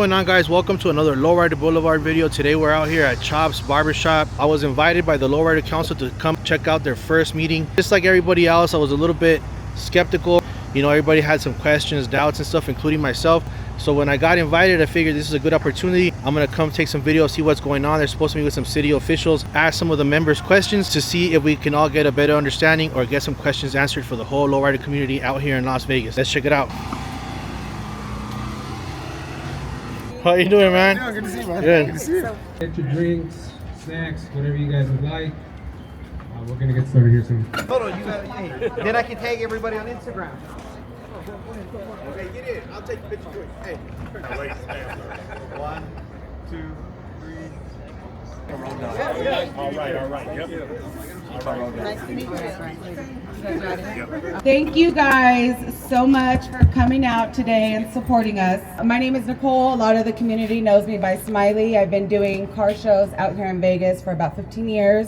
What's going on, guys? Welcome to another Lowrider Boulevard video. Today we're out here at Chops Barber Shop. I was invited by the Lowrider Council to come check out their first meeting. Just like everybody else, I was a little bit skeptical. You know, everybody had some questions, doubts and stuff, including myself. So when I got invited, I figured this is a good opportunity. I'm gonna come take some video, see what's going on. They're supposed to meet with some city officials, ask some of the members questions to see if we can all get a better understanding or get some questions answered for the whole lowrider community out here in Las Vegas. Let's check it out. How you doing, man? Yeah, good to see you, man. Good. Good to see you. Get your drinks, snacks, whatever you guys would like. We're gonna get started here soon. Hold on, you got hey, then I can tag everybody on Instagram. Okay, get in. I'll take the picture quick. Hey. 1, 2, 3. All right. Yep. Nice to meet you. Thank you guys so much for coming out today and supporting us. My name is Nicole. A lot of the community knows me by Smiley. I've been doing car shows out here in Vegas for about 15 years.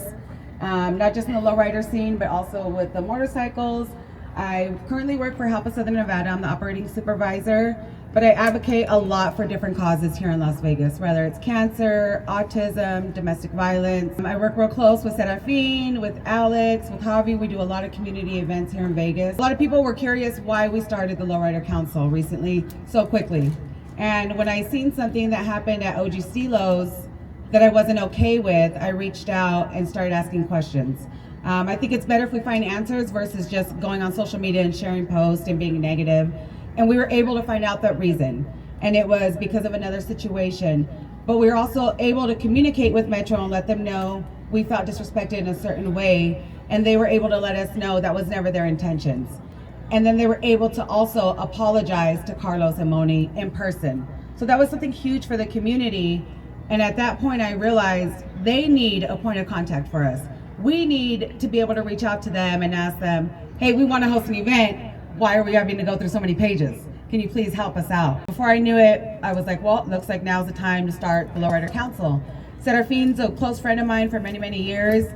Not just in the lowrider scene, but also with the motorcycles. I currently work for Help of Southern Nevada. I'm the operating supervisor, but I advocate a lot for different causes here in Las Vegas, whether it's cancer, autism, domestic violence. I work real close with Serafin, with Alex, with Javi. We do a lot of community events here in Vegas. A lot of people were curious why we started the Lowrider Council recently so quickly. And when I seen something that happened at OG Silos that I wasn't okay with, I reached out and started asking questions. I think it's better if we find answers versus just going on social media and sharing posts and being negative. And we were able to find out that reason. And it was because of another situation. But we were also able to communicate with Metro and let them know we felt disrespected in a certain way. And they were able to let us know that was never their intentions. And then they were able to also apologize to Carlos and Moni in person. So that was something huge for the community. And at that point, I realized they need a point of contact for us. We need to be able to reach out to them and ask them, hey, we want to host an event. Why are we having to go through so many pages? Can you please help us out? Before I knew it, I was like, well, it looks like now's the time to start the Lowrider Council. Serafin's a close friend of mine for many, many years.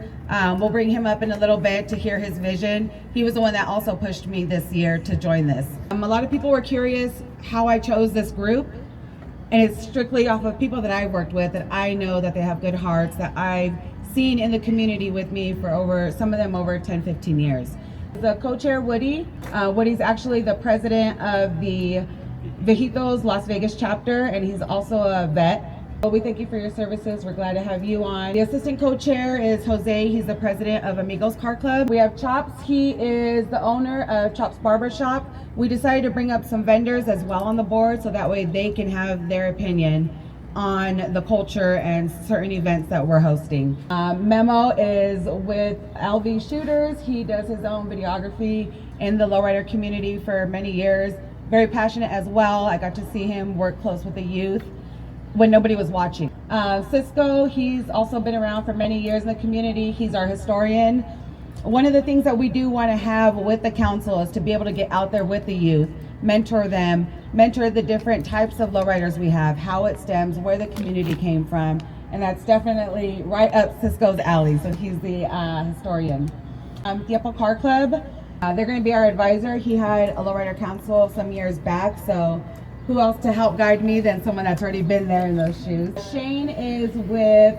We'll bring him up in a little bit to hear his vision. He was the one that also pushed me this year to join this. A lot of people were curious how I chose this group. And it's strictly off of people that I've worked with, that I know that they have good hearts, that I've seen in the community with me for some of them over 10, 15 years. The co-chair, Woody. Woody's actually the president of the Viejitos Las Vegas chapter, and he's also a vet. Well, we thank you for your services. We're glad to have you on. The assistant co-chair is Jose. He's the president of Amigos Car Club. We have Chops. He is the owner of Chops Barber Shop. We decided to bring up some vendors as well on the board so that way they can have their opinion on the culture and certain events that we're hosting. Memo is with LV Shooters. He does his own videography in the lowrider community for many years. Very passionate as well. I got to see him work close with the youth when nobody was watching. Cisco, he's also been around for many years in the community. He's our historian. One of the things that we do want to have with the council is to be able to get out there with the youth, mentor them, mentor the different types of lowriders we have, how it stems, where the community came from, and that's definitely right up Cisco's alley, so he's the historian. Tiepo Car Club, they're going to be our advisor. He had a Lowrider Council some years back, so who else to help guide me than someone that's already been there in those shoes. Shane is with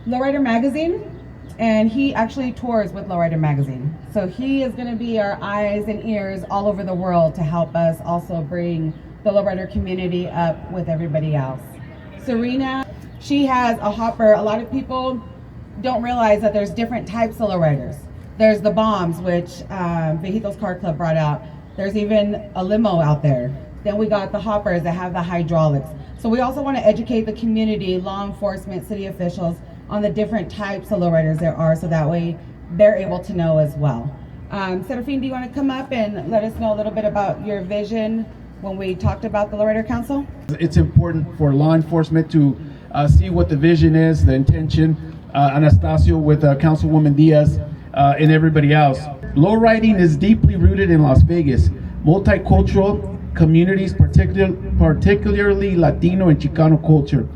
Lowrider Magazine, and he actually tours with Lowrider Magazine. So he is going to be our eyes and ears all over the world to help us also bring the lowrider community up with everybody else. Serena, she has a hopper. A lot of people don't realize that there's different types of lowriders. There's the bombs, which Viejitos Car Club brought out. There's even a limo out there. Then we got the hoppers that have the hydraulics. So we also want to educate the community, law enforcement, city officials, on the different types of lowriders there are, so that way they're able to know as well. Serafin, do you want to come up and let us know a little bit about your vision when we talked about the Lowrider Council? It's important for law enforcement to see what the vision is, the intention. Anastasio with Councilwoman Diaz and everybody else. Lowriding is deeply rooted in Las Vegas. Multicultural communities, particularly Latino and Chicano culture.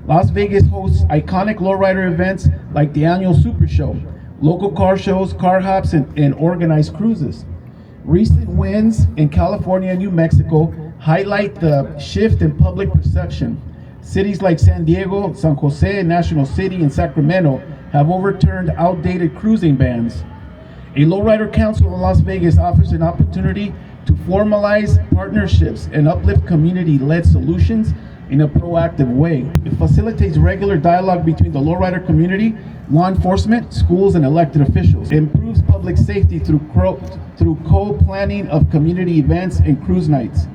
Las Vegas hosts iconic lowrider events like the annual Super Show, local car shows, car hops, and organized cruises. Recent wins in California and New Mexico highlight the shift in public perception. Cities like San Diego, San Jose, National City, and Sacramento have overturned outdated cruising bans. A Lowrider Council in Las Vegas offers an opportunity to formalize partnerships and uplift community-led solutions in a proactive way. It facilitates regular dialogue between the lowrider community, law enforcement, schools, and elected officials. It improves public safety through co-planning of community events and cruise nights.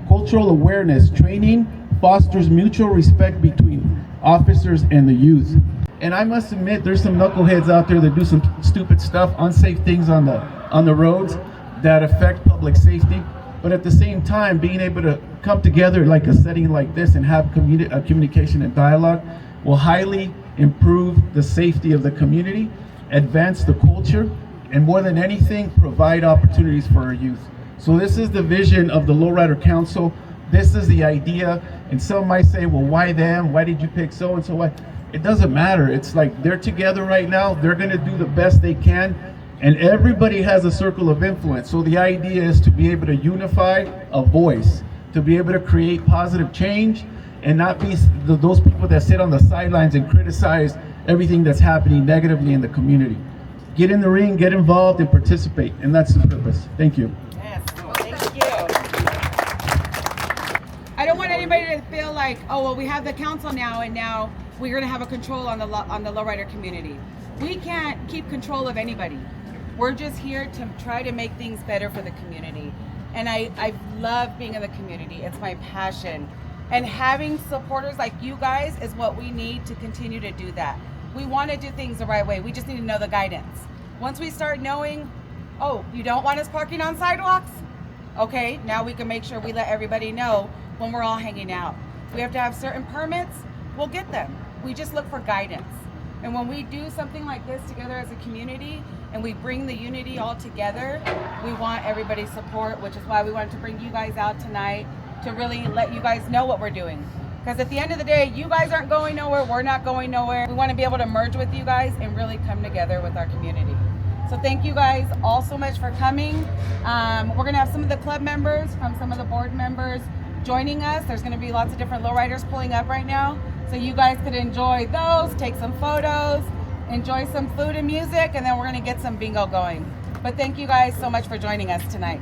Cultural awareness training fosters mutual respect between officers and the youth. And I must admit, there's some knuckleheads out there that do some stupid stuff, unsafe things on the roads that affect public safety. But at the same time, being able to come together like a setting like this and have communication and dialogue will highly improve the safety of the community, advance the culture, and more than anything, provide opportunities for our youth. So this is the vision of the Lowrider Council. This is the idea. And some might say, well, why them? Why did you pick so-and-so? Why? It doesn't matter. It's like they're together right now. They're gonna do the best they can. And everybody has a circle of influence. So the idea is to be able to unify a voice, to be able to create positive change and not be those people that sit on the sidelines and criticize everything that's happening negatively in the community. Get in the ring, get involved, and participate. And that's the purpose. Thank you. Yes, thank you. I don't want anybody to feel like, oh, well, we have the council now, and now we're going to have a control on the lowrider community. We can't keep control of anybody. We're just here to try to make things better for the community. And I love being in the community. It's my passion. And having supporters like you guys is what we need to continue to do that. We want to do things the right way. We just need to know the guidance. Once we start knowing, oh, you don't want us parking on sidewalks? Okay, now we can make sure we let everybody know when we're all hanging out. We have to have certain permits, we'll get them. We just look for guidance. And when we do something like this together as a community and we bring the unity all together, we want everybody's support, which is why we wanted to bring you guys out tonight to really let you guys know what we're doing. Because at the end of the day, you guys aren't going nowhere, we're not going nowhere. We want to be able to merge with you guys and really come together with our community. So thank you guys all so much for coming. We're going to have some of the club members from some of the board members joining us. There's going to be lots of different lowriders pulling up right now. So you guys could enjoy those, take some photos, enjoy some food and music, and then we're going to get some bingo going. But thank you guys so much for joining us tonight.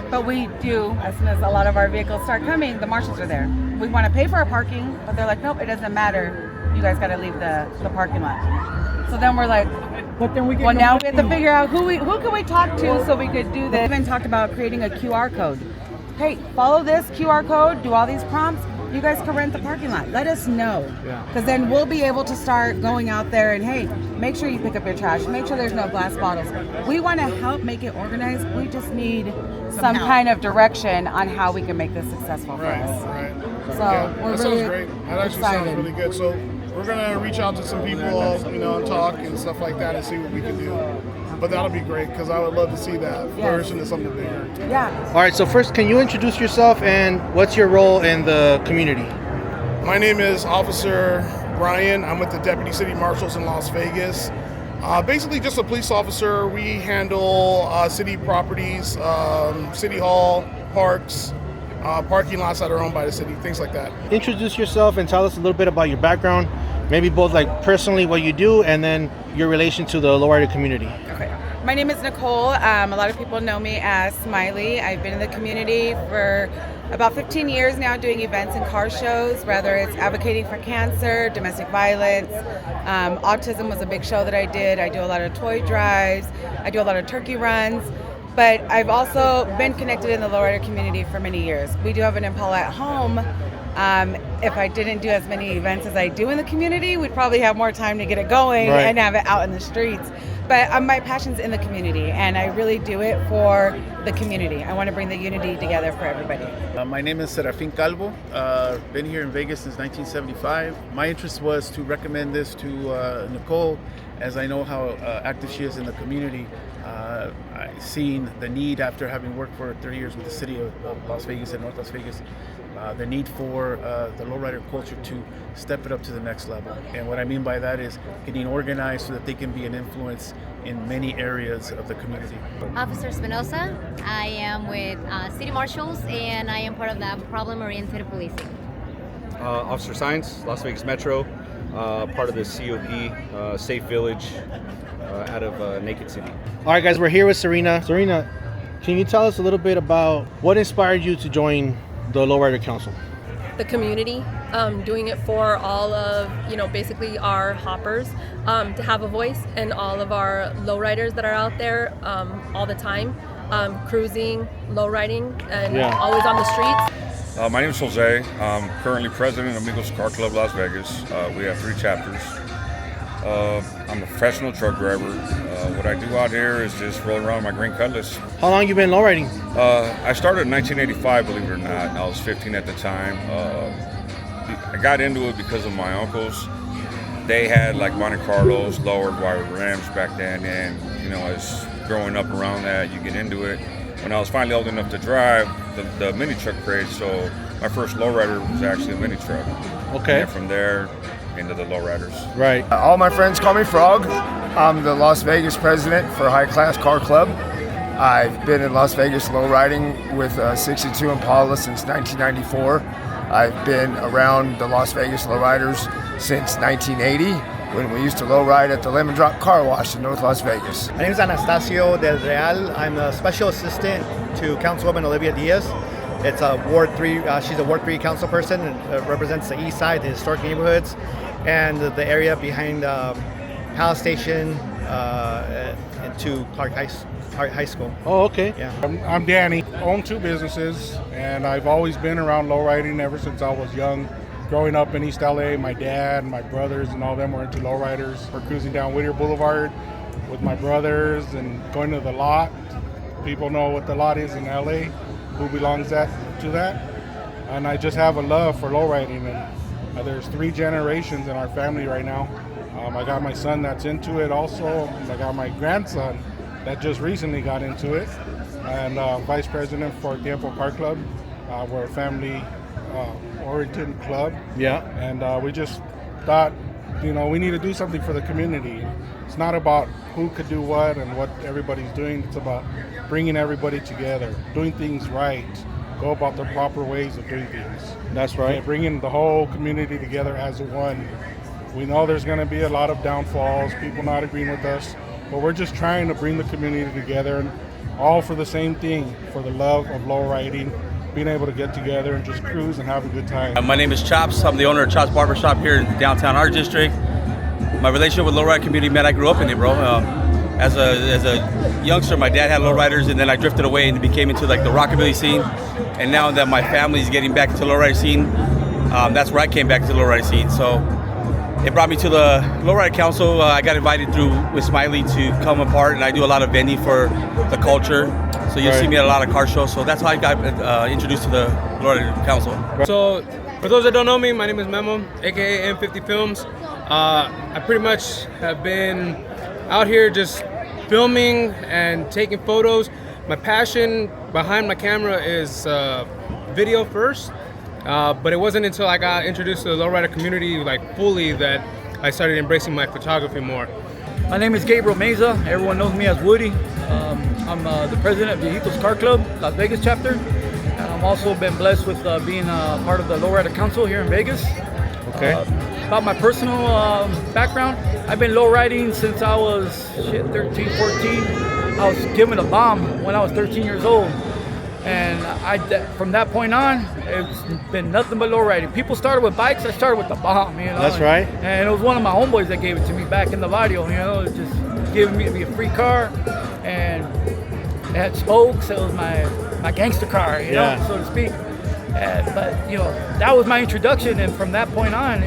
But we do, as soon as a lot of our vehicles start coming, the marshals are there. We want to pay for our parking, but they're like, nope, it doesn't matter. You guys got to leave the parking lot. So then we're like, But then we get well, now we have to figure out who can we talk to so we could do this. We even talked about creating a QR code. Hey, follow this QR code, do all these prompts. You guys can rent the parking lot. Let us know. Because then we'll be able to start going out there and, hey, make sure you pick up your trash. Make sure there's no glass bottles. We want to help make it organized. We just need some kind of direction on how we can make this successful for us. Right. So we're that really sounds great. That actually excited. sounds really good. So we're gonna reach out to some people, and talk and stuff like that, and see what we can do. But that'll be great because I would love to see that flourish into something bigger. Yeah. All right, so first, can you introduce yourself and what's your role in the community? My name is Officer Brian. I'm with the Deputy City Marshals in Las Vegas. Basically just a police officer. We handle city properties, city hall, parks, parking lots that are owned by the city, things like that. Introduce yourself and tell us a little bit about your background, maybe both like personally what you do and then your relation to the lowrider community. Okay. My name is Nicole. A lot of people know me as Smiley. I've been in the community for about 15 years now doing events and car shows, whether it's advocating for cancer, domestic violence. Autism was a big show that I did. I do a lot of toy drives. I do a lot of turkey runs. But I've also been connected in the lowrider community for many years. We do have an Impala at home. If I didn't do as many events as I do in the community, we'd probably have more time to get it going and have it out in the streets. But my passion's in the community, and I really do it for the community. I want to bring the unity together for everybody. My name is Serafin Calvo. Been here in Vegas since 1975. My interest was to recommend this to Nicole, as I know how active she is in the community. I've seen the need after having worked for 30 years with the city of Las Vegas and North Las Vegas. the need for the lowrider culture to step it up to the next level. And what I mean by that is getting organized so that they can be an influence in many areas of the community. Officer Espinosa, I am with City Marshals and I am part of the problem-oriented policing. Officer Science, Las Vegas Metro, part of the COP Safe Village out of Naked City. All right, guys, we're here with Serena. Serena, can you tell us a little bit about what inspired you to join the Lowrider Council? The community, doing it for all of, basically our hoppers, to have a voice, and all of our lowriders that are out there all the time, cruising, lowriding, and always on the streets. My name is Jose. I'm currently president of Amigos Car Club Las Vegas. We have 3 chapters. I'm a professional truck driver. What I do out here is just roll around my green Cutlass. How long you been lowriding? I started in 1985, believe it or not. I was 15 at the time. I got into it because of my uncles. They had like Monte Carlos, lowered wire Rams back then, and as growing up around that, you get into it. When I was finally old enough to drive, the mini truck craze, so my first lowrider was actually a mini truck. Okay. And from there, into the lowriders. Right. All my friends call me Frog. I'm the Las Vegas president for High Class Car Club. I've been in Las Vegas lowriding with 62 Impala since 1994. I've been around the Las Vegas lowriders since 1980 when we used to lowride at the Lemon Drop Car Wash in North Las Vegas. My name is Anastasio Del Real. I'm a special assistant to Councilwoman Olivia Diaz. It's a Ward 3, she's a Ward 3 council person and represents the east side, the historic neighborhoods, and the area behind Palace Station to Clark High School. Oh, okay. Yeah. I'm Danny. I own 2 businesses, and I've always been around lowriding ever since I was young. Growing up in East LA, my dad and my brothers and all them were into lowriders. We're cruising down Whittier Boulevard with my brothers and going to the lot. People know what the lot is in LA, who belongs to that. And I just have a love for lowriding. And there's 3 generations in our family right now. I got my son that's into it also. And I got my grandson that just recently got into it. And vice president for Tiempo Car Club. We're a family oriented club. Yeah. And we just thought, we need to do something for the community. It's not about who could do what and what everybody's doing. It's about bringing everybody together, doing things right, go about the proper ways of doing things. That's right. Bringing the whole community together as one. We know there's going to be a lot of downfalls, people not agreeing with us, but we're just trying to bring the community together, and all for the same thing, for the love of lowriding, being able to get together and just cruise and have a good time. My name is Chops. I'm the owner of Chops Barber Shop here in downtown Art District. My relationship with lowrider community, man, I grew up in it, bro. As a youngster, my dad had lowriders, and then I drifted away and became into like the rockabilly scene. And now that my family's getting back into the lowrider scene, that's where I came back to the lowrider scene. So it brought me to the Lowrider Council. I got invited through with Smiley to come apart, and I do a lot of vending for the culture. So you'll see me at a lot of car shows. So that's how I got introduced to the Lowrider Council. So for those that don't know me, my name is Memo, aka M50 Films. I pretty much have been out here just filming and taking photos. My passion behind my camera is video first, but it wasn't until I got introduced to the lowrider community like fully that I started embracing my photography more. My name is Gabriel Meza. Everyone knows me as Woody. I'm the president of Viejitos Car Club, Las Vegas chapter. And I've also been blessed with being part of the Lowrider Council here in Vegas. Okay. About my personal background, I've been lowriding since I was 13, 14. I was given a bomb when I was 13 years old. And from that point on, it's been nothing but lowriding. People started with bikes, I started with the bomb, That's right. And it was one of my homeboys that gave it to me back in the barrio, just giving me a free car. And it had spokes, it was my gangster car, so to speak. But that was my introduction, and from that point on,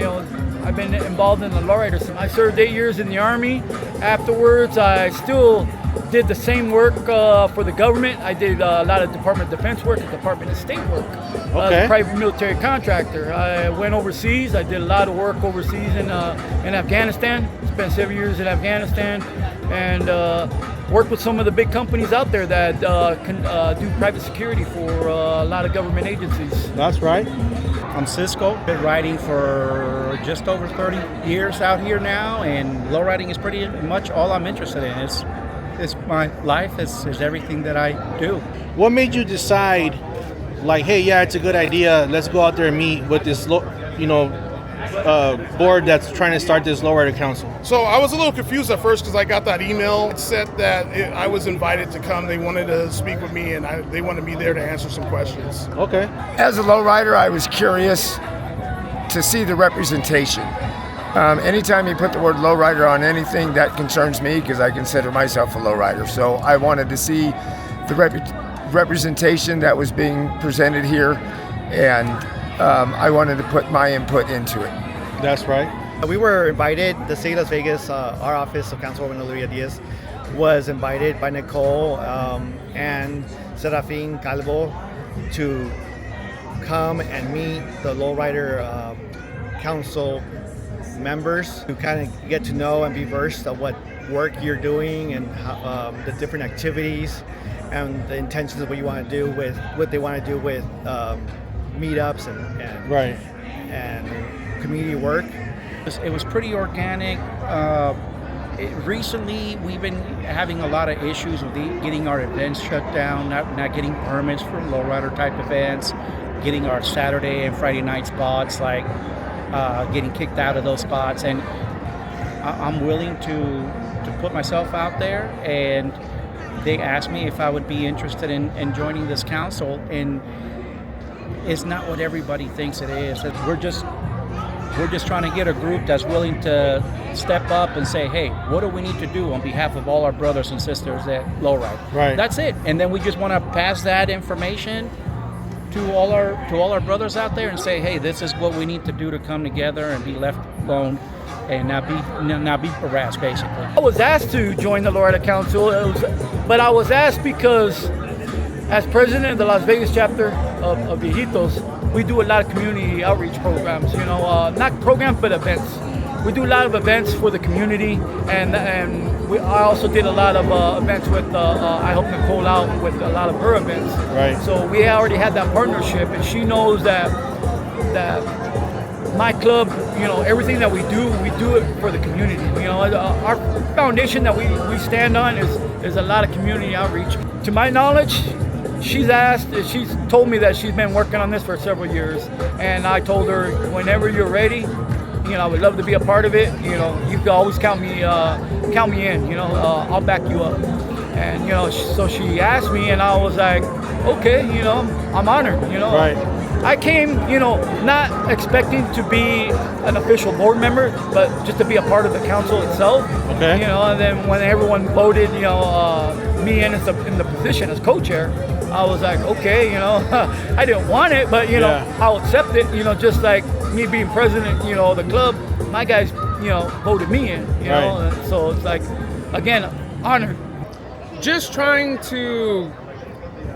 I've been involved in the lowrider scene. I served 8 years in the Army. Afterwards, I still did the same work for the government. I did a lot of Department of Defense work and Department of State work. As a private military contractor. I went overseas. I did a lot of work overseas in Afghanistan. Spent 7 years in Afghanistan, and work with some of the big companies out there that can do private security for a lot of government agencies. That's right. I'm Cisco. Been riding for just over 30 years out here now, and lowriding is pretty much all I'm interested in. It's my life. It's everything that I do. What made you decide, like, hey, yeah, it's a good idea. Let's go out there and meet with this, board that's trying to start this Lowrider Council? So I was a little confused at first because I got that email. It said that I was invited to come. They wanted to speak with me, and they wanted me there to answer some questions. Okay. As a lowrider, I was curious to see the representation. Anytime you put the word lowrider on anything, that concerns me because I consider myself a lowrider. So I wanted to see the representation that was being presented here, and I wanted to put my input into it. That's right. We were invited, the city of Las Vegas, our office of Councilwoman Olivia Diaz was invited by Nicole and Serafin Calvo to come and meet the Lowrider Council members to kind of get to know and be versed of what work you're doing and how, the different activities and the intentions of what you want to do with what they want to do with meetups and right and community work. It was pretty organic. Recently, we've been having a lot of issues with getting our events shut down, not getting permits for lowrider type events, getting our Saturday and Friday night spots, like getting kicked out of those spots. And I'm willing to put myself out there, and they asked me if I would be interested in joining this council, and it's not what everybody thinks it is. We're just trying to get a group that's willing to step up and say, hey, what do we need to do on behalf of all our brothers and sisters that lowride? Right. That's it. And then we just want to pass that information to all our brothers out there and say, hey, this is what we need to do to come together and be left alone and not be harassed, basically. I was asked to join the Lowrider Council, but I was asked because as president of the Las Vegas chapter of Viejitos, we do a lot of community outreach programs, not programs, but events. We do a lot of events for the community, and I also did a lot of events with, I helped Nicole out with a lot of her events. Right. So we already had that partnership, and she knows that my club, everything that we do it for the community. Our foundation that we stand on is a lot of community outreach. To my knowledge, she's told me that she's been working on this for several years, and I told her, whenever you're ready, I would love to be a part of it. You can always count me in. I'll back you up. And so she asked me, and I was like, okay, I'm honored. Right. I came, not expecting to be an official board member, but just to be a part of the council itself. Okay. And then when everyone voted, me in the position as co-chair, I was like, okay, I didn't want it, but I'll accept it. Just like me being president, of the club, my guys, voted me in. Right. So it's like, again, honored. Just trying to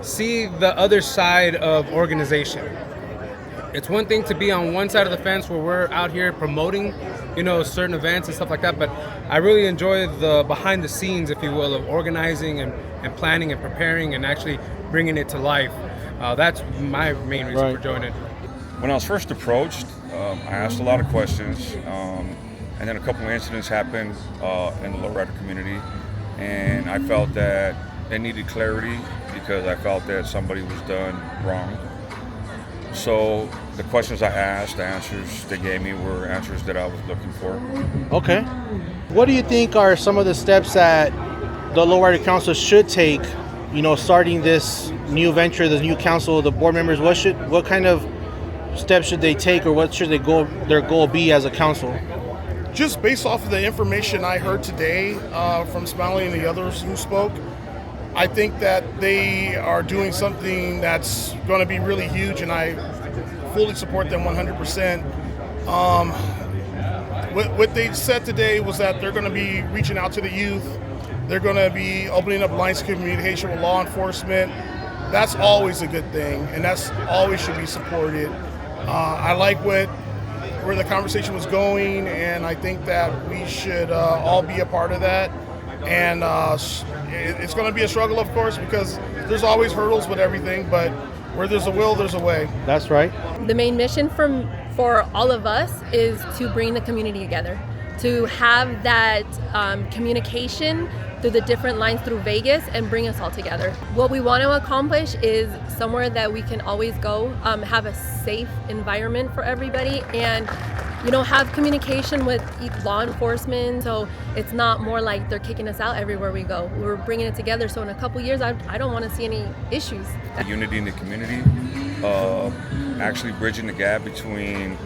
see the other side of organization. It's one thing to be on one side of the fence where we're out here promoting, certain events and stuff like that, but I really enjoy the behind the scenes, if you will, of organizing and planning and preparing and actually bringing it to life. That's my main reason for joining. When I was first approached, I asked a lot of questions, and then a couple of incidents happened in the lowrider community, and I felt that it needed clarity because I felt that somebody was done wrong. So the questions I asked, the answers they gave me were answers that I was looking for. Okay. What do you think are some of the steps that the Lowrider Council should take, starting this new venture, this new council, the board members? What kind of steps should they take, or what should their goal be as a council? Just based off of the information I heard today from Smiley and the others who spoke, I think that they are doing something that's going to be really huge, and I fully support them 100%. What they said today was that they're going to be reaching out to the youth. They're going to be opening up lines of communication with law enforcement. That's always a good thing, and that's always should be supported. I like where the conversation was going, and I think that we should all be a part of that. and it's going to be a struggle, of course, because there's always hurdles with everything, but where there's a will, there's a way. That's right. The main mission for all of us is to bring the community together, to have that communication through the different lines through Vegas and bring us all together. What we want to accomplish is somewhere that we can always go, have a safe environment for everybody, and have communication with law enforcement, so it's not more like they're kicking us out everywhere we go. We're bringing it together, so in a couple years, I don't want to see any issues. Unity in the community, actually bridging the gap between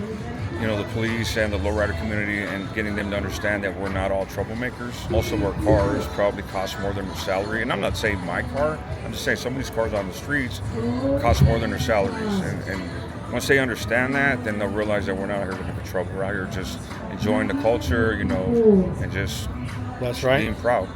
the police and the lowrider community, and getting them to understand that we're not all troublemakers. Most of our cars probably cost more than their salary, and I'm not saying my car, I'm just saying some of these cars on the streets cost more than their salaries, and once they understand that, then they'll realize that we're not here looking for trouble. We're out here just enjoying the culture, and just being proud.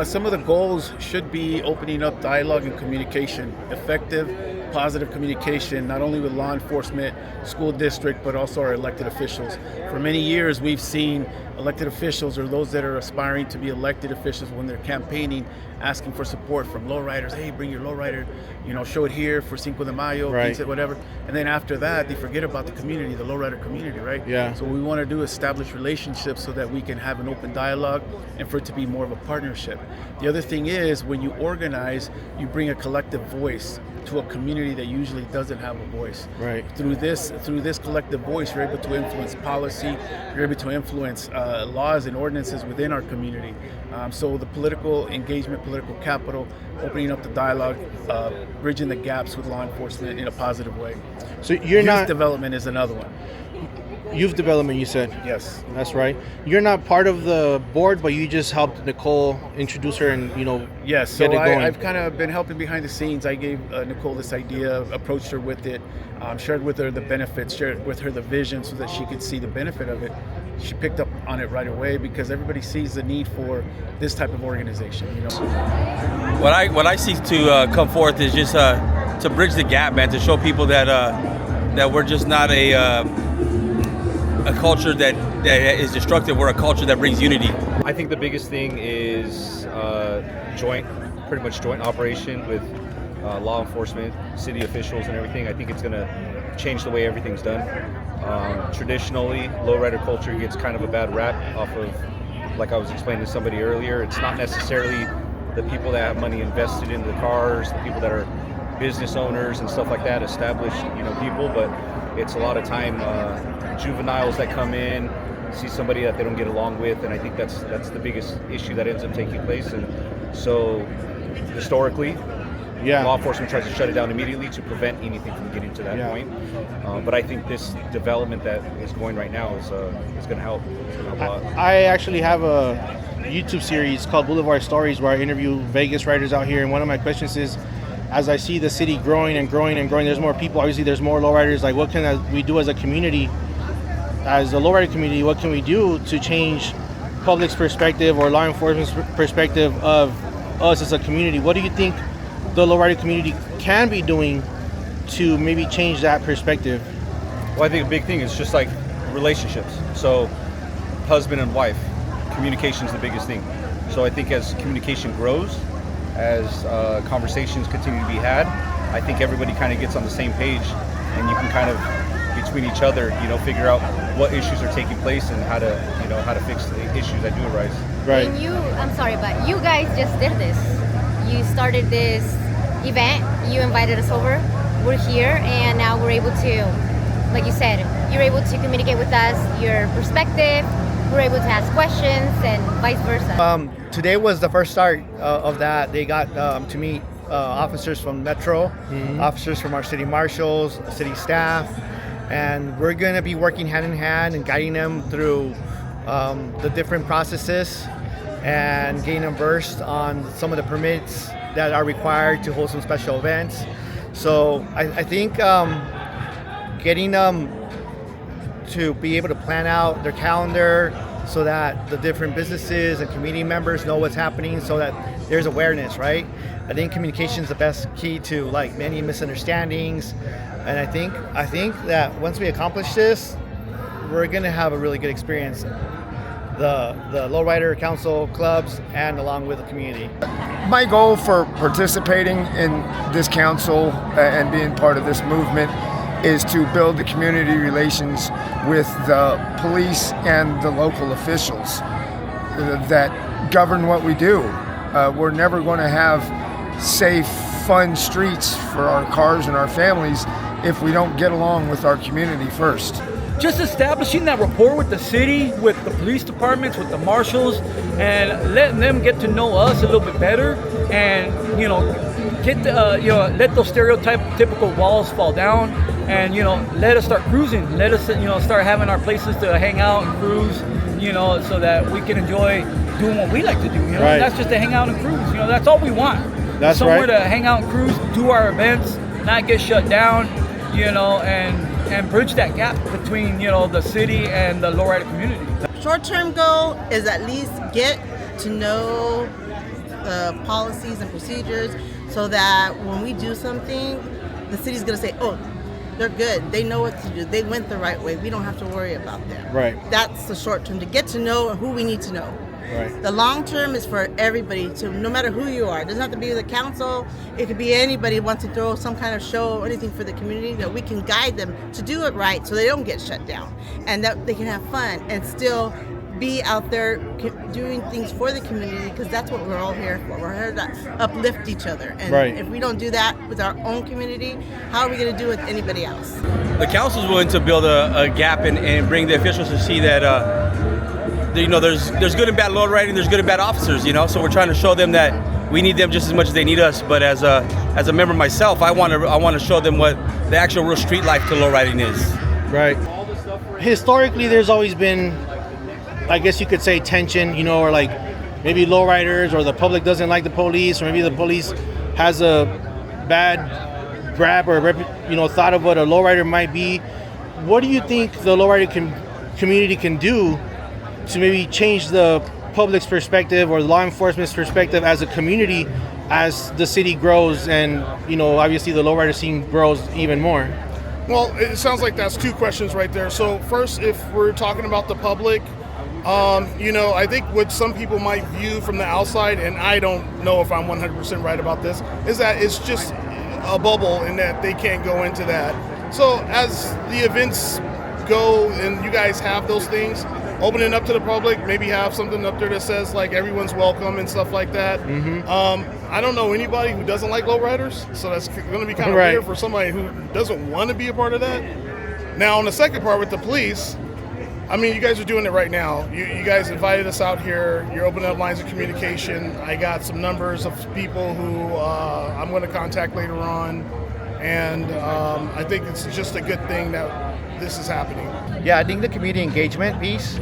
Some of the goals should be opening up dialogue and communication, effective, positive communication, not only with law enforcement, school district, but also our elected officials. For many years, we've seen elected officials, or those that are aspiring to be elected officials, when they're campaigning, asking for support from lowriders. Hey, bring your lowrider, show it here for Cinco de Mayo, right, whatever. And then after that, they forget about the community, the lowrider community, right? Yeah. So what we want to do is establish relationships so that we can have an open dialogue and for it to be more of a partnership. The other thing is, when you organize, you bring a collective voice to a community that usually doesn't have a voice. Right. Through this collective voice, you're able to influence policy, you're able to influence laws and ordinances within our community. So the political engagement, political capital, opening up the dialogue, bridging the gaps with law enforcement in a positive way. So you're Youth development is another one. Youth development, you said? Yes. That's right. You're not part of the board, but you just helped Nicole introduce her and, Yes, so get it going. I've kind of been helping behind the scenes. I gave Nicole this idea, approached her with it, shared with her the benefits, shared with her the vision so that she could see the benefit of it. She picked up on it right away because everybody sees the need for this type of organization. What I see to come forth is just to bridge the gap, man, to show people that we're just not a culture that is destructive. We're a culture that brings unity. I think the biggest thing is pretty much joint operation with law enforcement, city officials, and everything. I think it's going to change the way everything's done. Traditionally, lowrider culture gets kind of a bad rap off of, like I was explaining to somebody earlier, it's not necessarily the people that have money invested in the cars, the people that are business owners and stuff like that, established people, but it's a lot of time juveniles that come in, see somebody that they don't get along with, and I think that's the biggest issue that ends up taking place. And so historically, law enforcement tries to shut it down immediately to prevent anything from getting to that point. But I think this development that is going right now is going to help. A lot. I actually have a YouTube series called Boulevard Stories where I interview Vegas riders out here, and one of my questions is, as I see the city growing and growing and growing, there's more people, obviously there's more lowriders, like what can we do as a community, as a lowrider community, what can we do to change public's perspective or law enforcement's perspective of us as a community? What do you think the lowrider community can be doing to maybe change that perspective? Well, I think a big thing is just like relationships. So husband and wife, communication is the biggest thing. So I think as communication grows, as conversations continue to be had, I think everybody kind of gets on the same page, and you can kind of, between each other, figure out what issues are taking place and how to fix the issues that do arise. Right. And I'm sorry, but you guys just did this. You started this event, you invited us over, we're here, and now we're able to, like you said, you're able to communicate with us your perspective, we're able to ask questions, and vice versa. Today was the first start of that. They got to meet officers from Metro, officers from our city marshals, city staff, and we're going to be working hand in hand and guiding them through the different processes and getting them versed on some of the permits that are required to hold some special events. So I think getting them to be able to plan out their calendar so that the different businesses and community members know what's happening, so that there's awareness, right? I think communication is the best key to like many misunderstandings, and I think that once we accomplish this, we're gonna have a really good experience. the Lowrider Council clubs and along with the community. My goal for participating in this council and being part of this movement is to build the community relations with the police and the local officials that govern what we do. We're never going to have safe, fun streets for our cars and our families if we don't get along with our community first. Just establishing that rapport with the city, with the police departments, with the marshals, and letting them get to know us a little bit better, and get let those stereotypical walls fall down, and let us start cruising. Let us start having our places to hang out and cruise, so that we can enjoy doing what we like to do. Right. That's just to hang out and cruise. That's all we want. That's somewhere right. to hang out and cruise, do our events, not get shut down, and bridge that gap between the city and the lowrider community. Short-term goal is at least get to know the policies and procedures so that when we do something, the city's gonna say, oh, they're good, they know what to do, they went the right way, we don't have to worry about them. Right. That's the short term, to get to know who we need to know. Right. The long term is for everybody, to no matter who you are. It doesn't have to be the council. It could be anybody who wants to throw some kind of show or anything for the community, that we can guide them to do it right so they don't get shut down, and that they can have fun and still be out there doing things for the community, because that's what we're all here for. We're here to uplift each other. And right. If we don't do that with our own community, how are we going to do it with anybody else? The council's willing to build a gap and bring the officials to see that there's good and bad lowriding, there's good and bad officers, so we're trying to show them that we need them just as much as they need us. But as a member myself, I want to show them what the actual real street life to lowriding is. Right. Historically, there's always been, I guess you could say, tension, or like maybe lowriders or the public doesn't like the police, or maybe the police has a bad grab or thought of what a lowrider might be. What do you think the lowrider community can do to maybe change the public's perspective or law enforcement's perspective as a community as the city grows and, obviously the lowrider scene grows even more? Well, it sounds like that's two questions right there. So first, if we're talking about the public, I think what some people might view from the outside, and I don't know if I'm 100% right about this, is that it's just a bubble and that they can't go into that. So as the events go and you guys have those things, opening up to the public, maybe have something up there that says like everyone's welcome and stuff like that. Mm-hmm. I don't know anybody who doesn't like lowriders, so that's going to be kind of right. weird for somebody who doesn't want to be a part of that. Now on the second part with the police, I mean, you guys are doing it right now. You guys invited us out here. You're opening up lines of communication. I got some numbers of people who I'm going to contact later on, and I think it's just a good thing that this is happening. Yeah, I think the community engagement piece,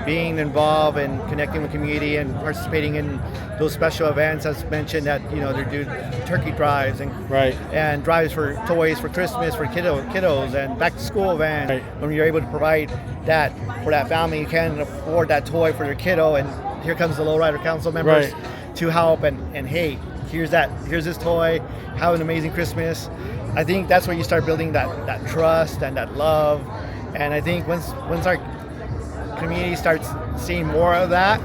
being involved and connecting with community and participating in those special events, as mentioned, that they're doing turkey drives and right. and drives for toys for Christmas for kiddos and back to school events. Right. When you're able to provide that for that family, you can afford that toy for their kiddo, and here comes the Lowrider Council members right. to help and hey, here's this toy, have an amazing Christmas. I think that's where you start building that trust and that love, and I think once our community starts seeing more of that,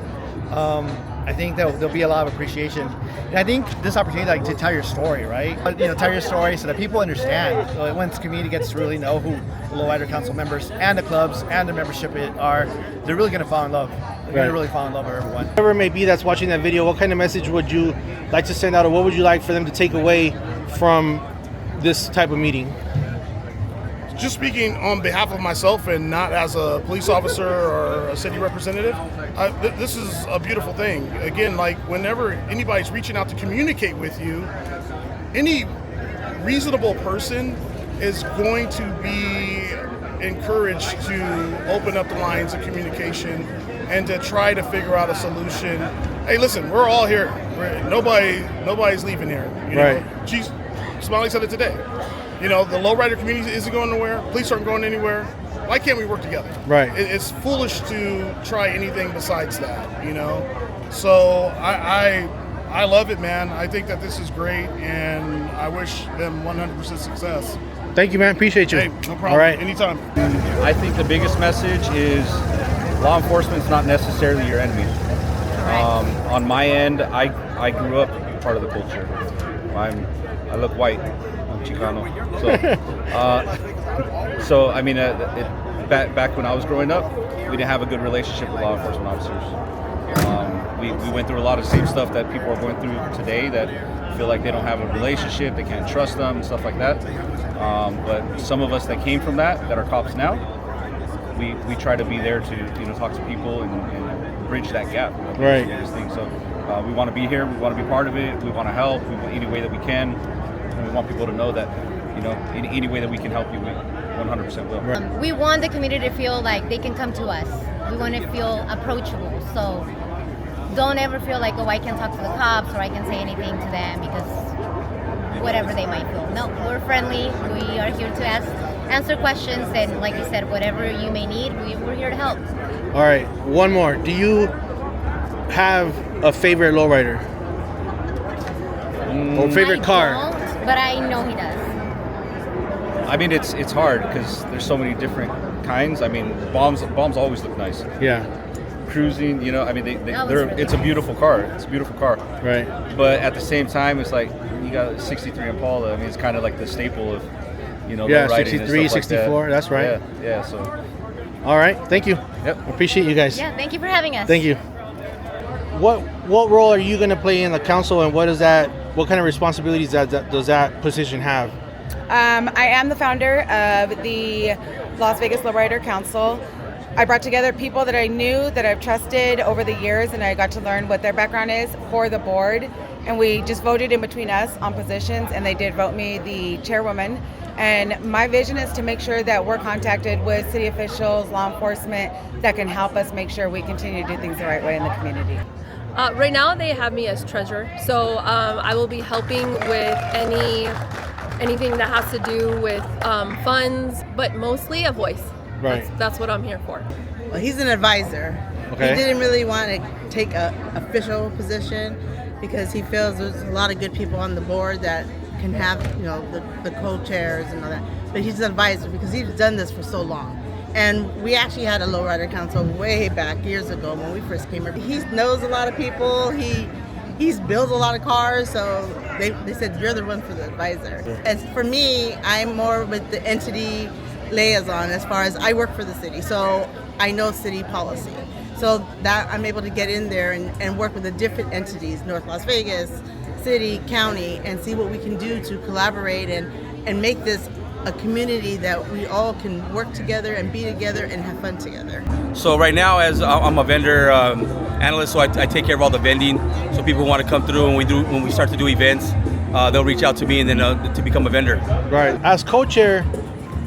I think there'll be a lot of appreciation. And I think this opportunity to tell your story, right? Tell your story so that people understand. So once the community gets to really know who the Lowrider Council members and the clubs and the membership are, they're really going to fall in love. They're going to really fall in love with everyone. Whoever it may be that's watching that video, what kind of message would you like to send out, or what would you like for them to take away from this type of meeting? Just speaking on behalf of myself and not as a police officer or a city representative, this is a beautiful thing. Again, like whenever anybody's reaching out to communicate with you, any reasonable person is going to be encouraged to open up the lines of communication and to try to figure out a solution. Hey, listen, we're all here. Nobody's leaving here. Right. Smiley said it today. The lowrider community isn't going nowhere. Police aren't going anywhere. Why can't we work together? Right. It's foolish to try anything besides that. So I love it, man. I think that this is great, and I wish them 100% success. Thank you, man. Appreciate you. Hey, no problem. All right. Anytime. I think the biggest message is law enforcement's not necessarily your enemy. On my end, I grew up part of the culture. I look white. I'm Chicano. So I mean, back when I was growing up, we didn't have a good relationship with law enforcement officers. We went through a lot of the same stuff that people are going through today, that feel like they don't have a relationship, they can't trust them, and stuff like that. But some of us that came from that are cops now, we try to be there to talk to people and bridge that gap. Right. So we want to be here, we want to be part of it, we want to help any way that we can, and we want people to know that in any way that we can help you, we 100% will. We want the community to feel like they can come to us. We want to feel approachable. So don't ever feel like, oh, I can't talk to the cops or I can say anything to them because whatever they might feel. No, we're friendly. We are here to answer questions, and like you said, whatever you may need, we're here to help. All right, one more. Do you have a favorite lowrider? Or favorite car? I don't, but I know he does. I mean, it's hard because there's so many different kinds. I mean, bombs always look nice. Yeah. Cruising, I mean, it's a beautiful car. It's a beautiful car. Right. But at the same time, it's like you got a 63 Impala. I mean, it's kind of like the staple of, yeah, 63, 64. Like that's right. Yeah. So. All right. Thank you. Yep. Appreciate you guys. Yeah. Thank you for having us. Thank you. What role are you going to play in the council, and what kind of responsibilities does that position have? I am the founder of the Las Vegas Lowrider Council. I brought together people that I knew, that I've trusted over the years, and I got to learn what their background is for the board. And we just voted in between us on positions, and they did vote me the chairwoman. And my vision is to make sure that we're contacted with city officials, law enforcement, that can help us make sure we continue to do things the right way in the community. Right now they have me as treasurer, so I will be helping with anything that has to do with funds, but mostly a voice. Right. That's what I'm here for. Well, he's an advisor. Okay. He didn't really want to take a official position because he feels there's a lot of good people on the board that can have, the co-chairs and all that. But he's an advisor because he's done this for so long. And we actually had a Lowrider Council way back years ago when we first came here. He knows a lot of people. He's built a lot of cars, so they said, you're the one for the advisor. Yeah. As for me, I'm more with the entity liaison as far as I work for the city, so I know city policy. So that I'm able to get in there and work with the different entities, North Las Vegas, city, county, and see what we can do to collaborate and make this a community that we all can work together and be together and have fun together. So right now, as I'm a vendor analyst, so I take care of all the vending. So people who want to come through when we start to do events, they'll reach out to me and then to become a vendor. Right. As co-chair,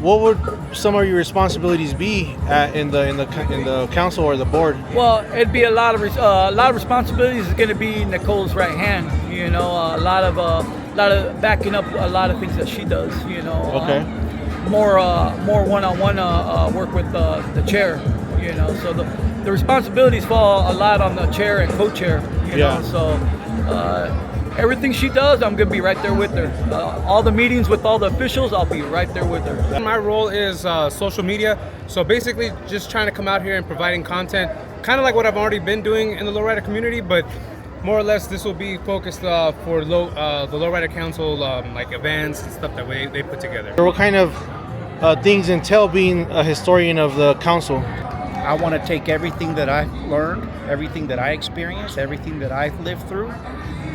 what would some of your responsibilities be in the council or the board? Well, it'd be a lot of responsibilities is going to be Nicole's right hand. A lot of backing up a lot of things that she does. Okay. More one-on-one work with the chair. So the responsibilities fall a lot on the chair and co-chair. So. Everything she does, I'm going to be right there with her. All the meetings with all the officials, I'll be right there with her. My role is social media. So basically just trying to come out here and providing content, kind of like what I've already been doing in the Lowrider community, but more or less this will be focused for the Lowrider Council, like events and stuff that they put together. What kind of things entail being a historian of the council? I want to take everything that I've learned, everything that I experienced, everything that I've lived through,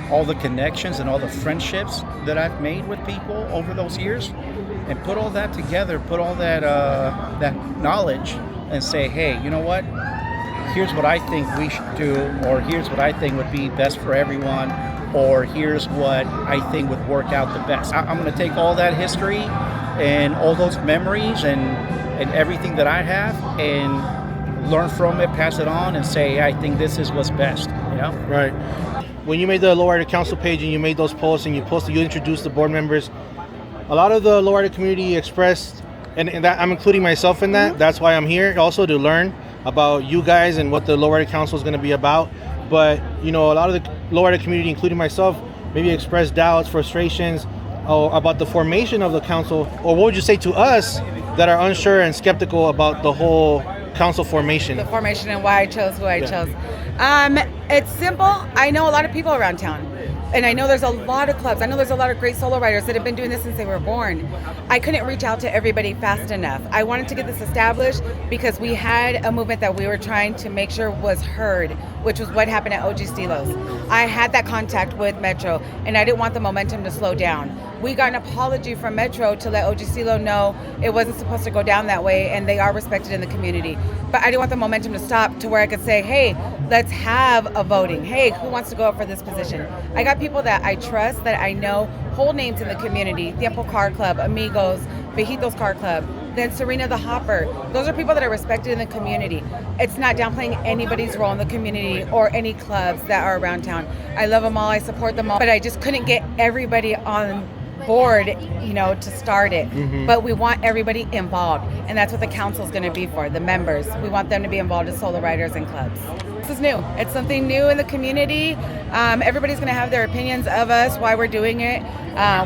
all the connections and all the friendships that I've made with people over those years, and put all that together, put all that knowledge, and say, hey, you know what? Here's what I think we should do, or here's what I think would be best for everyone, or here's what I think would work out the best. I'm going to take all that history and all those memories and everything that I have and learn from it, pass it on, and say, I think this is what's best. Right. When you made the Lowrider Council page and you made those posts and you introduced the board members, a lot of the Lowrider community expressed, and that I'm including myself in that. That's why I'm here, also to learn about you guys and what the Lowrider Council is going to be about. But a lot of the Lowrider community, including myself, maybe expressed doubts, frustrations about the formation of the council. Or what would you say to us that are unsure and skeptical about the whole council formation. The formation and why I chose who I chose. It's simple. I know a lot of people around town. And I know there's a lot of clubs. I know there's a lot of great solo riders that have been doing this since they were born. I couldn't reach out to everybody fast enough. I wanted to get this established because we had a movement that we were trying to make sure was heard, which was what happened at OG Stilos. I had that contact with Metro, and I didn't want the momentum to slow down. We got an apology from Metro to let OG Stilo know it wasn't supposed to go down that way, and they are respected in the community. But I didn't want the momentum to stop to where I could say, hey, let's have a voting. Hey, who wants to go up for this position? I got people that I trust, that I know, hold names in the community. Tiempo Car Club, Amigos, Vejitos Car Club, then Serena the Hopper. Those are people that are respected in the community. It's not downplaying anybody's role in the community or any clubs that are around town. I love them all, I support them all, but I just couldn't get everybody on board, you know, to start it. But we want everybody involved, and that's what the council is going to be for, the members. We want them to be involved as solo riders and clubs. This is new. It's something new in the community. Everybody's going to have their opinions of us, why we're doing it.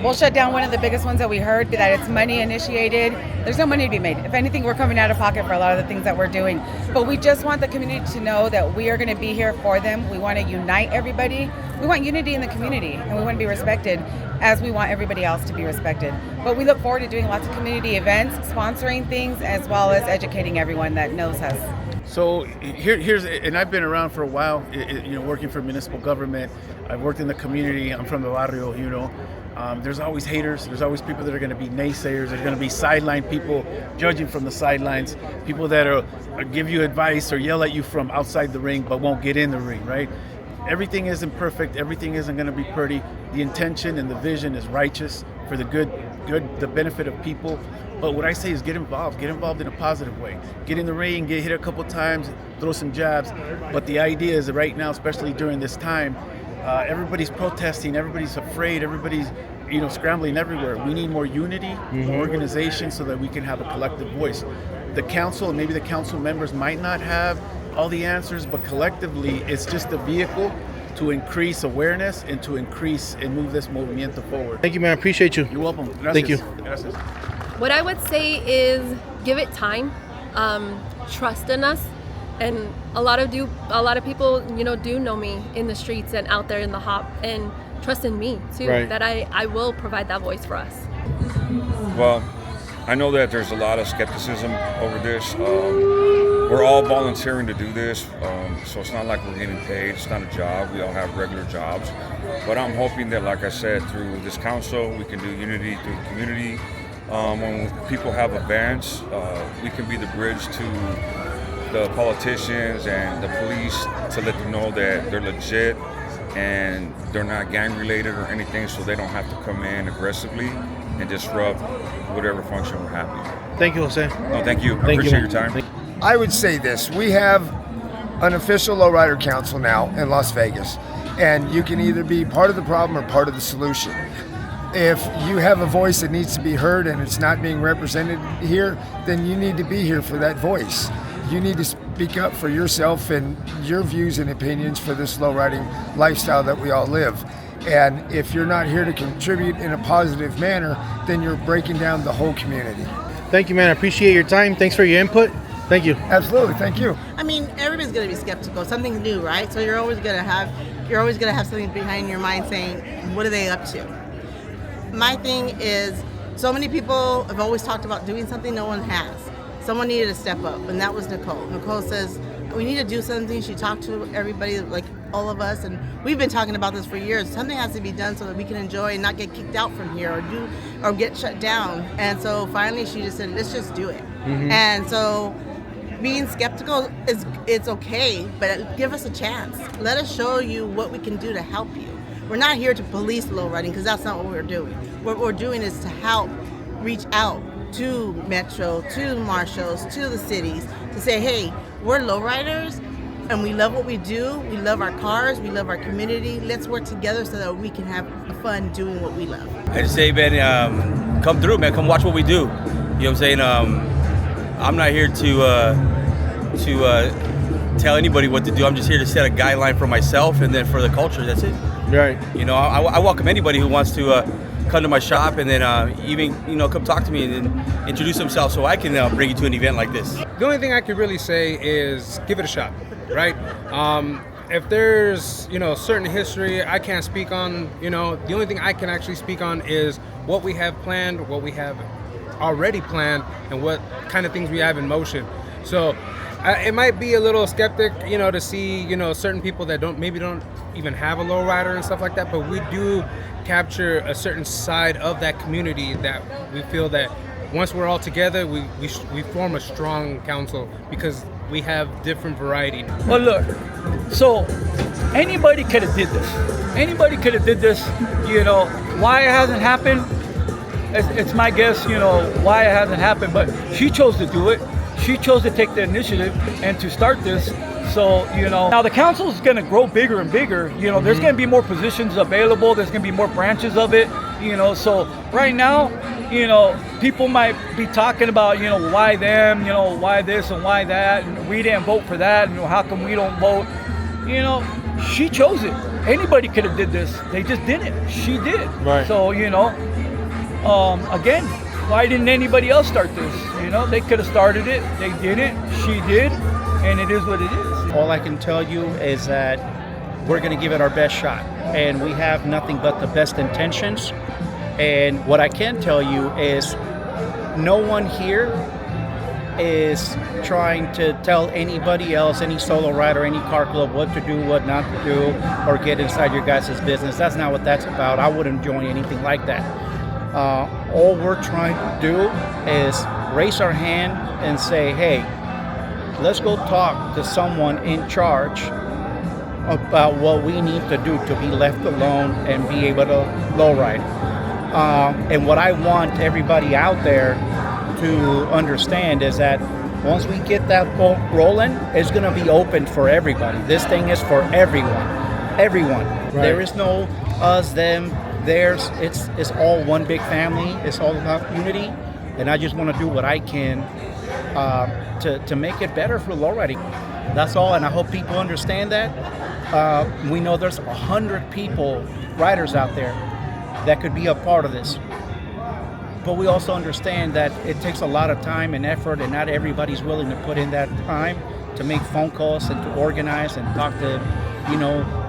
We'll shut down one of the biggest ones that we heard, that it's money initiated. There's no money to be made. If anything, we're coming out of pocket for a lot of the things that we're doing. But we just want the community to know that we are going to be here for them. We want to unite everybody. We want unity in the community, and we want to be respected as we want everybody else to be respected. But we look forward to doing lots of community events, sponsoring things, as well as educating everyone that knows us. So here's, and I've been around for a while, you know, working for municipal government. I've worked in the community. I'm from the barrio, you know. There's always haters. There's always people that are going to be naysayers. There's going to be sideline people judging from the sidelines, people that are give you advice or yell at you from outside the ring but won't get in the ring, right? Everything isn't perfect. Everything isn't going to be pretty. The intention and the vision is righteous for the the benefit of people. But what I say is get involved in a positive way. Get in the ring, get hit a couple times, throw some jabs. But the idea is that right now, especially during this time, everybody's protesting, everybody's afraid, everybody's, you know, scrambling everywhere. We need more unity, more organization, so that we can have a collective voice. The council, and maybe the council members might not have all the answers, but collectively, it's just a vehicle to increase awareness and to increase and move this movimiento forward. Thank you, man. I appreciate you. You're welcome. Gracias. Thank you. Gracias. What I would say is give it time, trust in us, and a lot of people, you know, do know me in the streets and out there in the hop, and trust in me too, right, that I will provide that voice for us. Well, I know that there's a lot of skepticism over this. We're all volunteering to do this, so it's not like we're getting paid. It's not a job. We all have regular jobs. But I'm hoping that, like I said, through this council, we can do unity through the community. When people have events, we can be the bridge to the politicians and the police to let them know that they're legit and they're not gang related or anything, so they don't have to come in aggressively and disrupt whatever function we're having. Thank you, Jose. No, thank you. I appreciate your time. I would say this: we have an official Lowrider Council now in Las Vegas, and you can either be part of the problem or part of the solution. If you have a voice that needs to be heard and it's not being represented here, then you need to be here for that voice. You need to speak up for yourself and your views and opinions for this lowriding lifestyle that we all live. And if you're not here to contribute in a positive manner, then you're breaking down the whole community. Thank you, man. I appreciate your time. Thanks for your input. Thank you. Absolutely. Thank you. I mean, everybody's going to be skeptical. Something's new, right? So you're always going to have something behind your mind saying, what are they up to? My thing is, so many people have always talked about doing something, no one has. Someone needed to step up, and that was Nicole. Nicole says, we need to do something. She talked to everybody, like all of us, and we've been talking about this for years. Something has to be done so that we can enjoy and not get kicked out from here or get shut down. And so finally she just said, let's just do it. And so being skeptical it's okay, but give us a chance. Let us show you what we can do to help you. We're not here to police low riding, because that's not what we're doing. What we're doing is to help reach out to Metro, to marshals, to the cities, to say, hey, we're lowriders and we love what we do. We love our cars. We love our community. Let's work together so that we can have fun doing what we love. I just say, man, come through, man. Come watch what we do. You know what I'm saying? I'm not here to tell anybody what to do. I'm just here to set a guideline for myself and then for the culture. That's it. Right. You know, I welcome anybody who wants to come to my shop and then even come talk to me and then introduce themselves so I can bring you to an event like this. The only thing I could really say is give it a shot, right? If there's certain history I can't speak on, the only thing I can actually speak on is what we have planned, what we have already planned, and what kind of things we have in motion. So it might be a little skeptic, to see certain people that don't even have a lowrider and stuff like that, but we do capture a certain side of that community that we feel that once we're all together, we form a strong council because we have different variety. Well, look, so anybody could have did this. Anybody could have did this. Why it hasn't happened? It's my guess. Why it hasn't happened. But she chose to do it. She chose to take the initiative and to start this. So now the council is going to grow bigger and bigger. There's going to be more positions available. There's going to be more branches of it. So right now, people might be talking about, why them, why this and why that, and we didn't vote for that, and how come we don't vote? She chose it. Anybody could have did this. They just didn't. She did. Right. So, again, why didn't anybody else start this? They could have started it. They didn't. She did. And it is what it is. All I can tell you is that we're going to give it our best shot. And we have nothing but the best intentions. And what I can tell you is no one here is trying to tell anybody else, any solo rider, any car club, what to do, what not to do, or get inside your guys' business. That's not what that's about. I wouldn't join anything like that. All we're trying to do is raise our hand and say, hey, let's go talk to someone in charge about what we need to do to be left alone and be able to lowride. And what I want everybody out there to understand is that once we get that boat rolling, it's going to be open for everybody. This thing is for everyone. Everyone. Right. There is no us, them, theirs. It's all one big family. It's all about unity. And I just want to do what I can to make it better for lowriding. That's all, and I hope people understand that. We know there's 100 people, riders out there, that could be a part of this. But we also understand that it takes a lot of time and effort, and not everybody's willing to put in that time to make phone calls and to organize and talk to,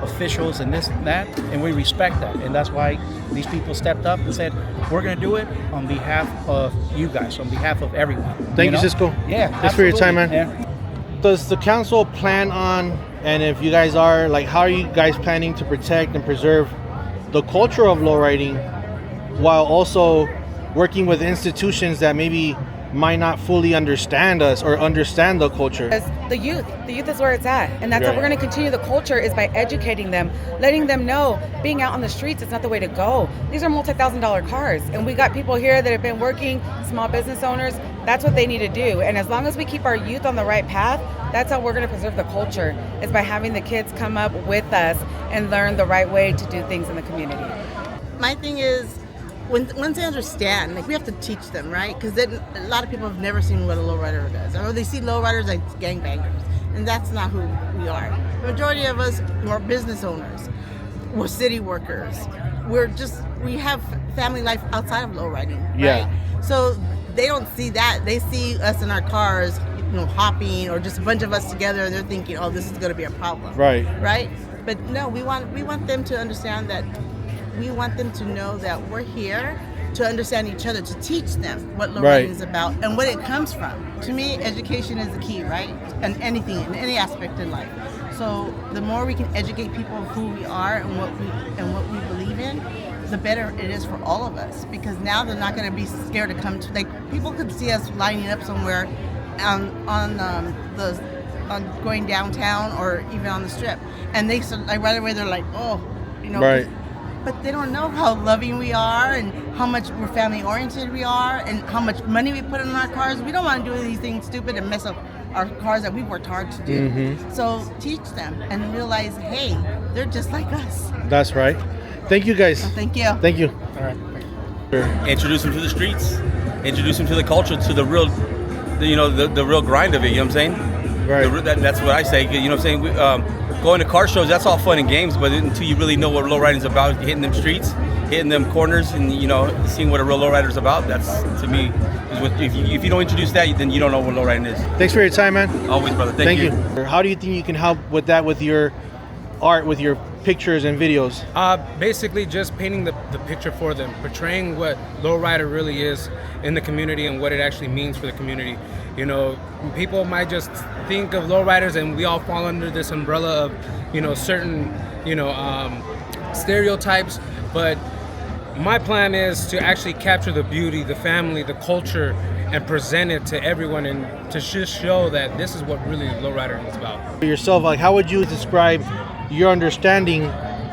officials and this and that, and we respect that. And that's why these people stepped up and said, we're going to do it on behalf of you guys, on behalf of everyone. Thank you, Cisco. Yeah, thanks for your time, man. Yeah. Does the council plan on, and if you guys are, how are you guys planning to protect and preserve the culture of lowriding while also working with institutions that maybe might not fully understand us or understand the culture? The youth is where it's at, and that's how we're going to continue the culture, is by educating them, letting them know being out on the streets is not the way to go. These are multi-$1,000 cars, and we got people here that have been working, small business owners. That's what they need to do, and as long as we keep our youth on the right path, that's how we're going to preserve the culture, is by having the kids come up with us and learn the right way to do things in the community. My thing is, once they understand, we have to teach them, right? Because a lot of people have never seen what a lowrider does, or they see lowriders like gangbangers, and that's not who we are. The majority of us are business owners. We're city workers. We have family life outside of lowriding, right? Yeah. So they don't see that. They see us in our cars, hopping, or just a bunch of us together, and they're thinking, oh, this is going to be a problem. Right. Right? But no, we want them to understand that. We want them to know that we're here to understand each other, to teach them what lowriding is about and what it comes from. To me, education is the key, right? And anything, in any aspect in life. So the more we can educate people of who we are and what we believe in, the better it is for all of us. Because now they're not going to be scared to come to, people could see us lining up somewhere on going downtown or even on the strip, and they right away they're like, oh, right. But they don't know how loving we are and how much we're family oriented we are and how much money we put in our cars. We don't want to do anything stupid and mess up our cars that we've worked hard to do. Mm-hmm. So teach them and realize, hey, they're just like us. That's right. Thank you, guys. Thank you. Thank you. All right. Introduce them to the streets. Introduce them to the culture, to the real, the real grind of it. You know what I'm saying? Right. That's what I say. You know what I'm saying? Going to car shows, that's all fun and games, but until you really know what lowriding is about, hitting them streets, hitting them corners and seeing what a real lowrider is about. That's, to me, is what, if you don't introduce that, then you don't know what lowriding is. Thanks for your time, man. Always, brother. Thank you. How do you think you can help with that, with your art, with your pictures and videos? Basically just painting the picture for them, portraying what lowrider really is in the community and what it actually means for the community. People might just think of lowriders and we all fall under this umbrella of certain stereotypes, but my plan is to actually capture the beauty, the family, the culture, and present it to everyone, and to just show that this is what really lowrider is about. For yourself, like, how would you describe your understanding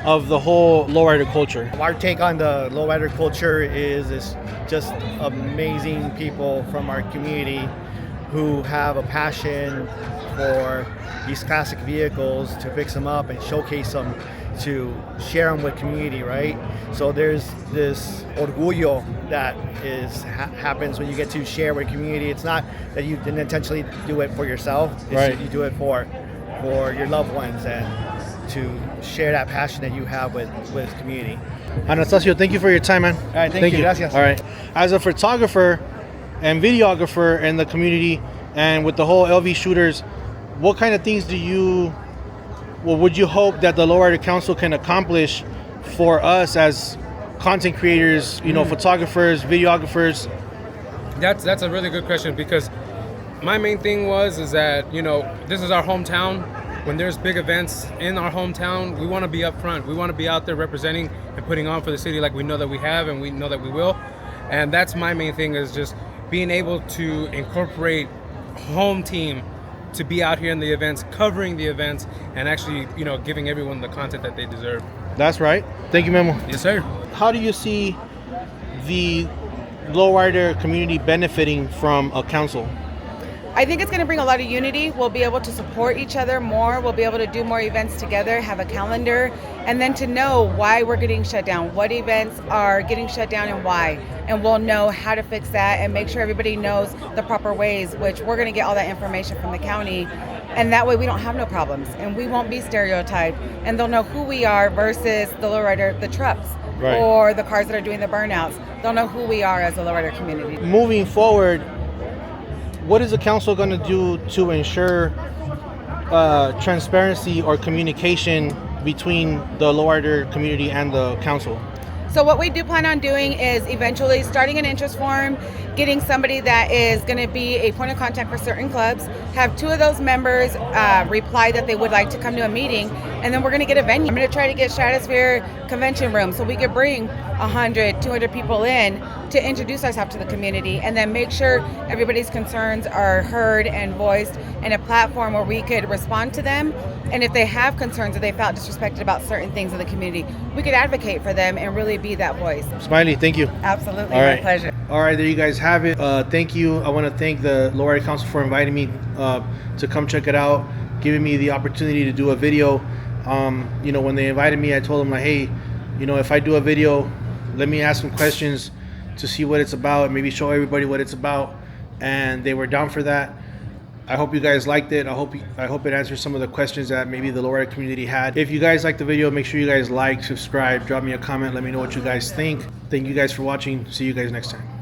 of the whole lowrider culture? Our take on the lowrider culture is just amazing people from our community who have a passion for these classic vehicles, to fix them up and showcase them, to share them with community, right? So there's this orgullo that happens when you get to share with community. It's not that you didn't intentionally do it for yourself, it's right. You do it for your loved ones, and to share that passion that you have with community. Anastasio, thank you for your time, man. All right, thank you. Gracias. All right. As a photographer and videographer in the community and with the whole LV shooters, what kind of things would you hope that the Lowrider Council can accomplish for us as content creators, photographers, videographers? That's a really good question, because my main thing is that this is our hometown. When there's big events in our hometown, we want to be up front. We want to be out there representing and putting on for the city like we know that we have and we know that we will. And that's my main thing, is just being able to incorporate home team to be out here in the events, covering the events, and actually, giving everyone the content that they deserve. That's right. Thank you, Memo. Yes, sir. How do you see the lowrider community benefiting from a council? I think it's going to bring a lot of unity. We'll be able to support each other more. We'll be able to do more events together, have a calendar, and then to know why we're getting shut down, what events are getting shut down and why. And we'll know how to fix that and make sure everybody knows the proper ways, which we're going to get all that information from the county. And that way we don't have no problems and we won't be stereotyped, and they'll know who we are versus the lowrider, the trucks, right, or the cars that are doing the burnouts. They'll know who we are as a lowrider community. Moving forward, what is the council going to do to ensure transparency or communication between the lowrider community and the council? So what we do plan on doing is eventually starting an interest form, getting somebody that is going to be a point of contact for certain clubs, have 2 of those members reply that they would like to come to a meeting, and then we're going to get a venue. I'm going to try to get Stratosphere Convention Room so we could bring 100, 200 people in to introduce ourselves to the community, and then make sure everybody's concerns are heard and voiced in a platform where we could respond to them. And if they have concerns or they felt disrespected about certain things in the community, we could advocate for them and really be that voice. Smiley, thank you. Absolutely, All right. My pleasure. All right, there you guys have it. Thank you. I want to thank the Lowrider Council for inviting me to come check it out, giving me the opportunity to do a video. When they invited me, I told them, like, hey, if I do a video, let me ask some questions to see what it's about and maybe show everybody what it's about. And they were down for that. I hope you guys liked it. I hope it answers some of the questions that maybe the lowrider community had. If you guys liked the video, make sure you guys like, subscribe, drop me a comment, let me know what you guys think. Thank you guys for watching. See you guys next time.